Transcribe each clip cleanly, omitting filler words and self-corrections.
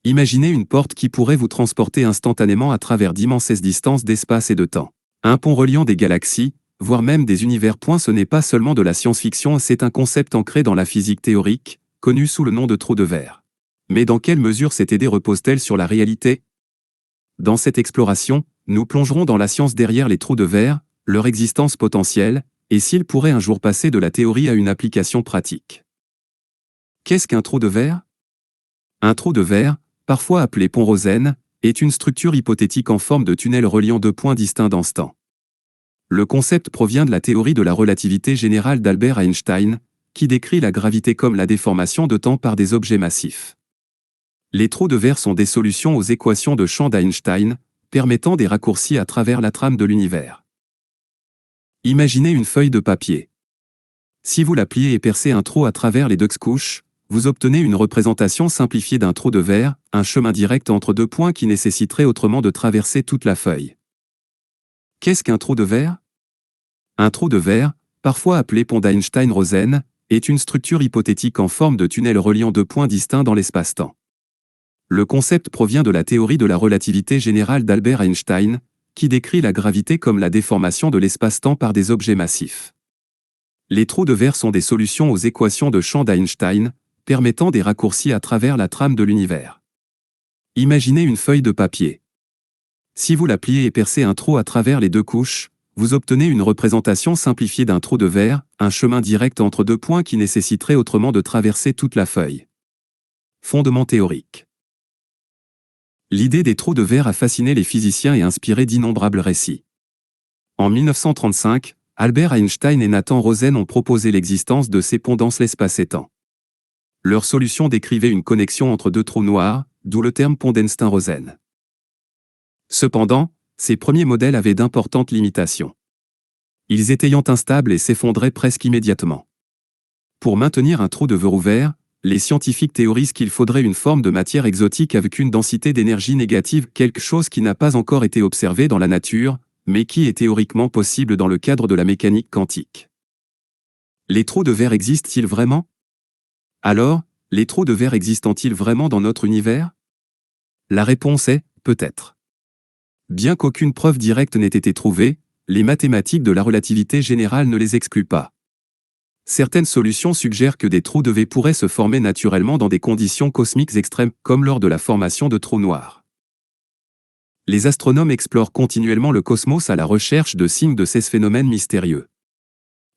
Imaginez une porte qui pourrait vous transporter instantanément à travers d'immenses distances d'espace et de temps. Un pont reliant des galaxies, voire même des univers. Ce n'est pas seulement de la science-fiction, c'est un concept ancré dans la physique théorique, connu sous le nom de trou de verre. Mais dans quelle mesure cette idée repose-t-elle sur la réalité? Dans cette exploration, nous plongerons dans la science derrière les trous de verre, leur existence potentielle, et s'ils pourraient un jour passer de la théorie à une application pratique. Qu'est-ce qu'un trou de verre? Un trou de verre, parfois appelé pont Rosen, est une structure hypothétique en forme de tunnel reliant deux points distincts dans ce temps. Le concept provient de la théorie de la relativité générale d'Albert Einstein, qui décrit la gravité comme la déformation de temps par des objets massifs. Les trous de verre sont des solutions aux équations de champ d'Einstein, permettant des raccourcis à travers la trame de l'univers. Imaginez une feuille de papier. Si vous la pliez et percez un trou à travers les deux couches, vous obtenez une représentation simplifiée d'un trou de verre, un chemin direct entre deux points qui nécessiterait autrement de traverser toute la feuille. Qu'est-ce qu'un trou de verre? Un trou de verre, parfois appelé pont d'Einstein-Rosen, est une structure hypothétique en forme de tunnel reliant deux points distincts dans l'espace-temps. Le concept provient de la théorie de la relativité générale d'Albert Einstein, qui décrit la gravité comme la déformation de l'espace-temps par des objets massifs. Les trous de verre sont des solutions aux équations de champ d'Einstein, permettant des raccourcis à travers la trame de l'univers. Imaginez une feuille de papier. Si vous la pliez et percez un trou à travers les deux couches, vous obtenez une représentation simplifiée d'un trou de verre, un chemin direct entre deux points qui nécessiterait autrement de traverser toute la feuille. Fondement théorique. L'idée des trous de verre a fasciné les physiciens et inspiré d'innombrables récits. En 1935, Albert Einstein et Nathan Rosen ont proposé l'existence de ces ponts dans l'espace et temps. Leur solution décrivait une connexion entre deux trous noirs, d'où le terme pont d'Einstein-Rosen. Cependant, ces premiers modèles avaient d'importantes limitations. Ils étaient instables et s'effondraient presque immédiatement. Pour maintenir un trou de verre ouvert, les scientifiques théorisent qu'il faudrait une forme de matière exotique avec une densité d'énergie négative, quelque chose qui n'a pas encore été observé dans la nature, mais qui est théoriquement possible dans le cadre de la mécanique quantique. Les trous de verre existent-ils vraiment? Alors, les trous de verre existent-ils vraiment dans notre univers? La réponse est « peut-être ». Bien qu'aucune preuve directe n'ait été trouvée, les mathématiques de la relativité générale ne les excluent pas. Certaines solutions suggèrent que des trous de verre pourraient se former naturellement dans des conditions cosmiques extrêmes, comme lors de la formation de trous noirs. Les astronomes explorent continuellement le cosmos à la recherche de signes de ces phénomènes mystérieux.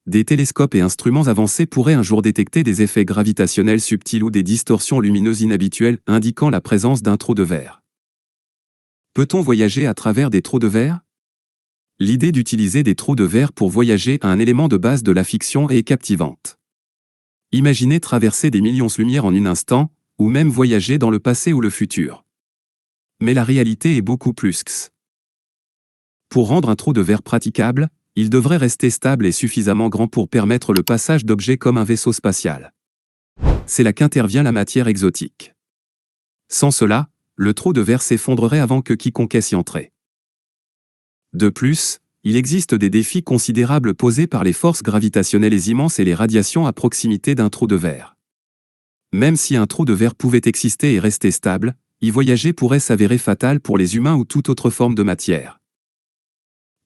Des télescopes et instruments avancés pourraient un jour détecter des effets gravitationnels subtils ou des distorsions lumineuses inhabituelles indiquant la présence d'un trou de verre. Peut-on voyager à travers des trous de verre? L'idée d'utiliser des trous de verre pour voyager à un élément de base de la fiction est captivante. Imaginez traverser des millions de lumières en un instant, ou même voyager dans le passé ou le futur. Mais la réalité est beaucoup plus que ça. Pour rendre un trou de verre praticable, il devrait rester stable et suffisamment grand pour permettre le passage d'objets comme un vaisseau spatial. C'est là qu'intervient la matière exotique. Sans cela, le trou de verre s'effondrerait avant que quiconque s'y entrait. De plus, il existe des défis considérables posés par les forces gravitationnelles immenses et les radiations à proximité d'un trou de verre. Même si un trou de verre pouvait exister et rester stable, y voyager pourrait s'avérer fatal pour les humains ou toute autre forme de matière.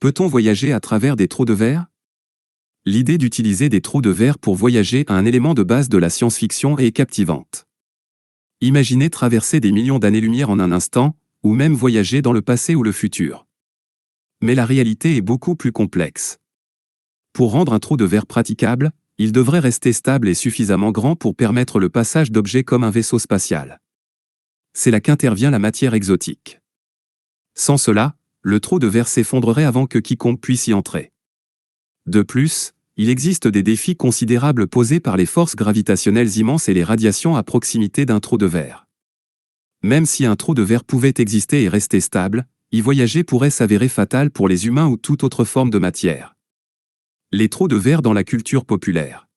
Peut-on voyager à travers des trous de verre? L'idée d'utiliser des trous de verre pour voyager à un élément de base de la science-fiction est captivante. Imaginez traverser des millions d'années-lumière en un instant, ou même voyager dans le passé ou le futur. Mais la réalité est beaucoup plus complexe. Pour rendre un trou de verre praticable, il devrait rester stable et suffisamment grand pour permettre le passage d'objets comme un vaisseau spatial. C'est là qu'intervient la matière exotique. Sans cela, le trou de verre s'effondrerait avant que quiconque puisse y entrer. De plus, il existe des défis considérables posés par les forces gravitationnelles immenses et les radiations à proximité d'un trou de verre. Même si un trou de verre pouvait exister et rester stable, y voyager pourrait s'avérer fatal pour les humains ou toute autre forme de matière. Les trous de verre dans la culture populaire.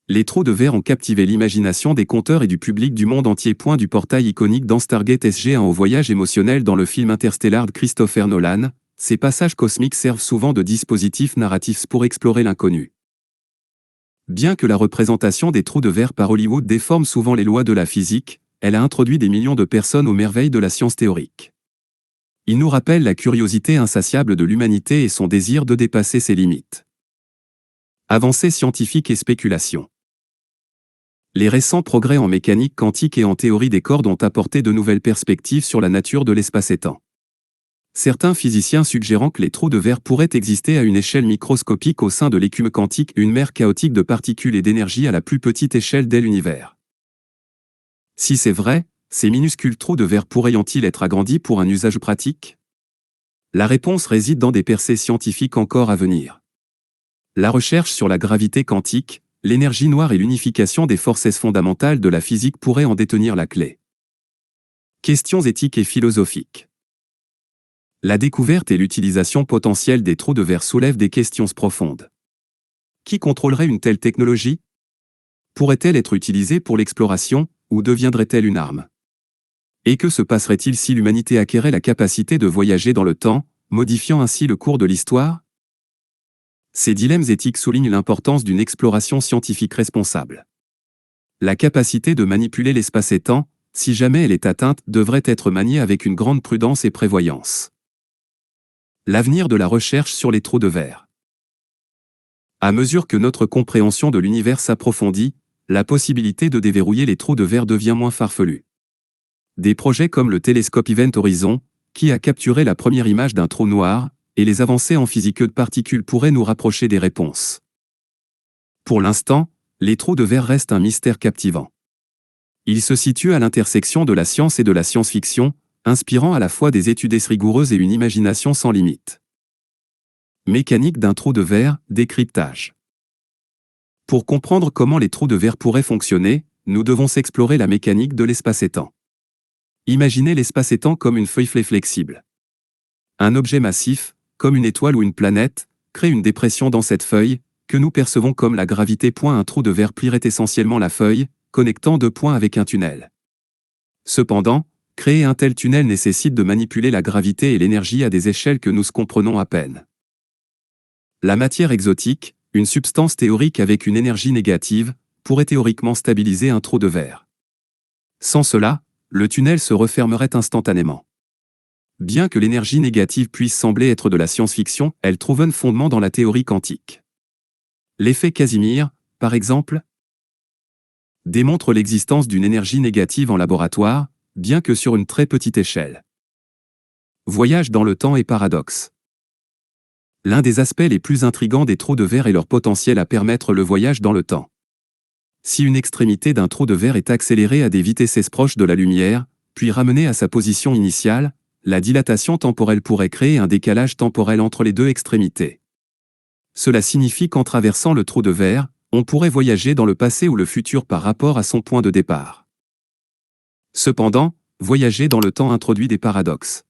Les trous de verre ont captivé l'imagination des conteurs et du public du monde entier. Point du portail iconique dans Stargate SG-1 au voyage émotionnel dans le film Interstellar de Christopher Nolan, ces passages cosmiques servent souvent de dispositifs narratifs pour explorer l'inconnu. Bien que la représentation des trous de verre par Hollywood déforme souvent les lois de la physique, elle a introduit des millions de personnes aux merveilles de la science théorique. Il nous rappelle la curiosité insatiable de l'humanité et son désir de dépasser ses limites. Avancées scientifiques et spéculations. Les récents progrès en mécanique quantique et en théorie des cordes ont apporté de nouvelles perspectives sur la nature de l'espace et temps. Certains physiciens suggérant que les trous de verre pourraient exister à une échelle microscopique au sein de l'écume quantique, une mer chaotique de particules et d'énergie à la plus petite échelle dès l'univers. Si c'est vrai, ces minuscules trous de verre pourraient-ils être agrandis pour un usage pratique? La réponse réside dans des percées scientifiques encore à venir. La recherche sur la gravité quantique, l'énergie noire et l'unification des forces fondamentales de la physique pourraient en détenir la clé. Questions éthiques et philosophiques. La découverte et l'utilisation potentielle des trous de verre soulèvent des questions profondes. Qui contrôlerait une telle technologie? Pourrait-elle être utilisée pour l'exploration, ou deviendrait-elle une arme? Et que se passerait-il si l'humanité acquérait la capacité de voyager dans le temps, modifiant ainsi le cours de l'histoire? Ces dilemmes éthiques soulignent l'importance d'une exploration scientifique responsable. La capacité de manipuler l'espace et temps, si jamais elle est atteinte, devrait être maniée avec une grande prudence et prévoyance. L'avenir de la recherche sur les trous de verre. À mesure que notre compréhension de l'univers s'approfondit, la possibilité de déverrouiller les trous de verre devient moins farfelue. Des projets comme le télescope Event Horizon, qui a capturé la première image d'un trou noir, et les avancées en physique de particules pourraient nous rapprocher des réponses. Pour l'instant, les trous de verre restent un mystère captivant. Ils se situent à l'intersection de la science et de la science-fiction, inspirant à la fois des études rigoureuses et une imagination sans limite. Mécanique d'un trou de verre, décryptage. Pour comprendre comment les trous de verre pourraient fonctionner, nous devons explorer la mécanique de l'espace et temps. Imaginez l'espace et temps comme une feuille flexible. Un objet massif, comme une étoile ou une planète, crée une dépression dans cette feuille, que nous percevons comme la gravité. Un trou de verre plierait essentiellement la feuille, connectant deux points avec un tunnel. Cependant, créer un tel tunnel nécessite de manipuler la gravité et l'énergie à des échelles que nous comprenons à peine. La matière exotique, une substance théorique avec une énergie négative, pourrait théoriquement stabiliser un trou de verre. Sans cela, le tunnel se refermerait instantanément. Bien que l'énergie négative puisse sembler être de la science-fiction, elle trouve un fondement dans la théorie quantique. L'effet Casimir, par exemple, démontre l'existence d'une énergie négative en laboratoire, bien que sur une très petite échelle. Voyage dans le temps et paradoxe. L'un des aspects les plus intrigants des trous de verre est leur potentiel à permettre le voyage dans le temps. Si une extrémité d'un trou de verre est accélérée à des vitesses proches de la lumière, puis ramenée à sa position initiale, la dilatation temporelle pourrait créer un décalage temporel entre les deux extrémités. Cela signifie qu'en traversant le trou de verre, on pourrait voyager dans le passé ou le futur par rapport à son point de départ. Cependant, voyager dans le temps introduit des paradoxes.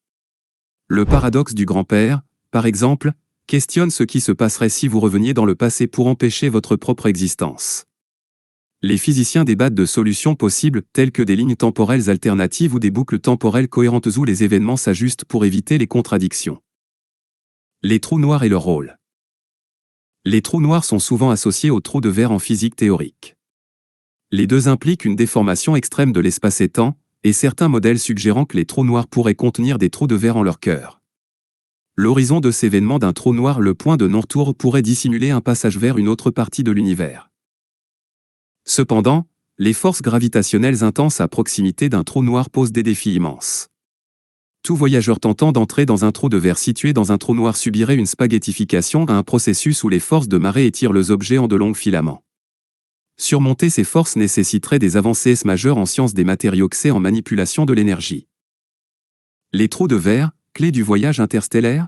Le paradoxe du grand-père, par exemple, questionne ce qui se passerait si vous reveniez dans le passé pour empêcher votre propre existence. Les physiciens débattent de solutions possibles telles que des lignes temporelles alternatives ou des boucles temporelles cohérentes où les événements s'ajustent pour éviter les contradictions. Les trous noirs et leur rôle. Les trous noirs sont souvent associés aux trous de verre en physique théorique. Les deux impliquent une déformation extrême de l'espace et temps, et certains modèles suggérant que les trous noirs pourraient contenir des trous de verre en leur cœur. L'horizon de ces événements d'un trou noir, le point de non-retour, pourrait dissimuler un passage vers une autre partie de l'univers. Cependant, les forces gravitationnelles intenses à proximité d'un trou noir posent des défis immenses. Tout voyageur tentant d'entrer dans un trou de verre situé dans un trou noir subirait une spaghettification, un processus où les forces de marée étirent les objets en de longs filaments. Surmonter ces forces nécessiterait des avancées majeures en sciences des matériaux et en manipulation de l'énergie. Les trous de verre, clé du voyage interstellaire?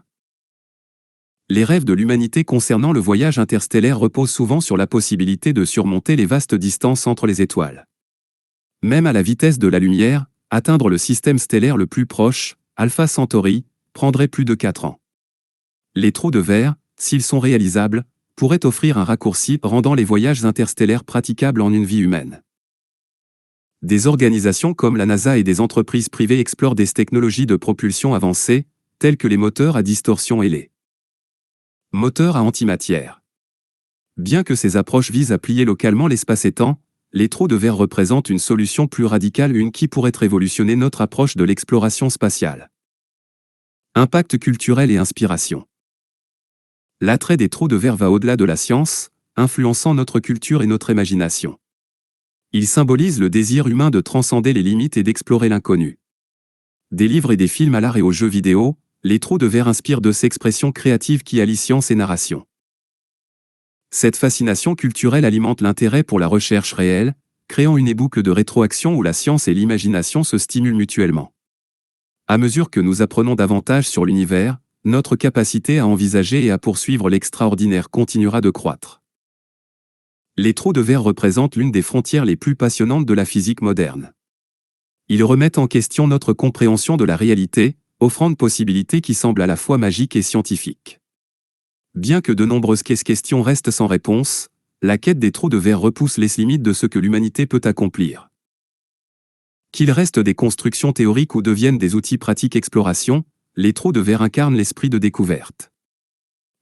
Les rêves de l'humanité concernant le voyage interstellaire reposent souvent sur la possibilité de surmonter les vastes distances entre les étoiles. Même à la vitesse de la lumière, atteindre le système stellaire le plus proche, Alpha Centauri, prendrait plus de 4 ans. Les trous de verre, s'ils sont réalisables, pourraient offrir un raccourci rendant les voyages interstellaires praticables en une vie humaine. Des organisations comme la NASA et des entreprises privées explorent des technologies de propulsion avancées, telles que les moteurs à distorsion et les moteurs à antimatière. Bien que ces approches visent à plier localement l'espace et temps, les trous de verre représentent une solution plus radicale, une qui pourrait révolutionner notre approche de l'exploration spatiale. Impact culturel et inspiration. L'attrait des trous de verre va au-delà de la science, influençant notre culture et notre imagination. Il symbolise le désir humain de transcender les limites et d'explorer l'inconnu. Des livres et des films à l'art et aux jeux vidéo, les trous de verre inspirent de ces expressions créatives qui allient science et narration. Cette fascination culturelle alimente l'intérêt pour la recherche réelle, créant une boucle de rétroaction où la science et l'imagination se stimulent mutuellement. À mesure que nous apprenons davantage sur l'univers, notre capacité à envisager et à poursuivre l'extraordinaire continuera de croître. Les trous de verre représentent l'une des frontières les plus passionnantes de la physique moderne. Ils remettent en question notre compréhension de la réalité, offrant de possibilités qui semblent à la fois magiques et scientifiques. Bien que de nombreuses questions restent sans réponse, la quête des trous de verre repousse les limites de ce que l'humanité peut accomplir. Qu'ils restent des constructions théoriques ou deviennent des outils pratiques d'exploration, les trous de verre incarnent l'esprit de découverte.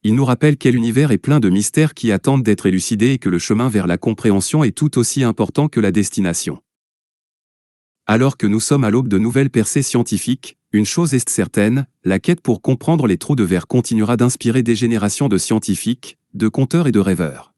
Ils nous rappellent quel univers est plein de mystères qui attendent d'être élucidés et que le chemin vers la compréhension est tout aussi important que la destination. Alors que nous sommes à l'aube de nouvelles percées scientifiques, une chose est certaine, la quête pour comprendre les trous de verre continuera d'inspirer des générations de scientifiques, de conteurs et de rêveurs.